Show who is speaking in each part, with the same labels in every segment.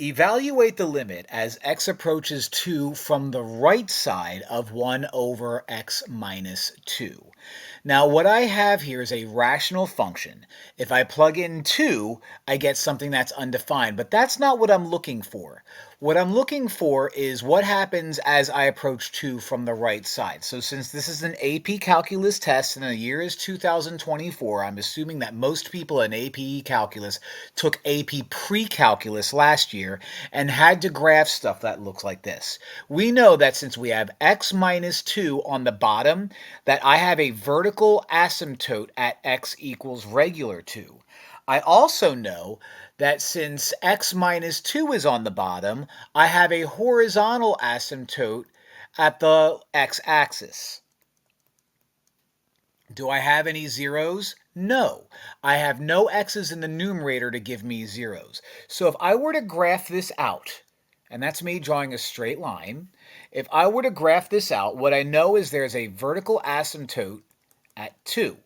Speaker 1: Evaluate the limit as x approaches 2 from the right side of 1 over x minus 2. Now what I have here is a rational function. If I plug in 2, I get something that's undefined, but that's not what I'm looking for. What I'm looking for is what happens as I approach 2 from the right side. So since this is an AP Calculus test and the year is 2024, I'm assuming that most people in AP Calculus took AP Pre-Calculus last year and had to graph stuff that looks like this. We know that since we have x minus 2 on the bottom, that I have a vertical asymptote at x equals regular 2. I also know that since x minus 2 is on the bottom, I have a horizontal asymptote at the x-axis. Do I have any zeros? No. I have no x's in the numerator to give me zeros. So if I were to graph this out, and that's me drawing a straight line, if I were to graph this out, what I know is there's a vertical asymptote at 2.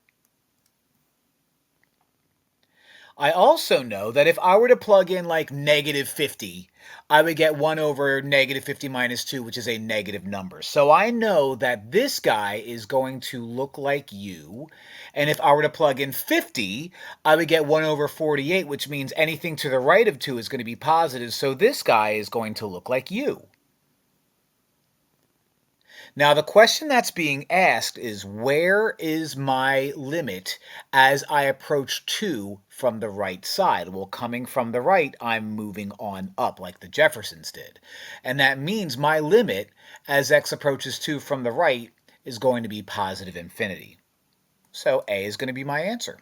Speaker 1: I also know that if I were to plug in like negative 50, I would get 1 over negative 50 minus 2, which is a negative number. So I know that this guy is going to look like u. And if I were to plug in 50, I would get 1 over 48, which means anything to the right of 2 is going to be positive. So this guy is going to look like u. Now, the question that's being asked is, where is my limit as I approach 2 from the right side? Well, coming from the right, I'm moving on up like the Jeffersons did. And that means my limit as x approaches 2 from the right is going to be positive infinity. So A is going to be my answer.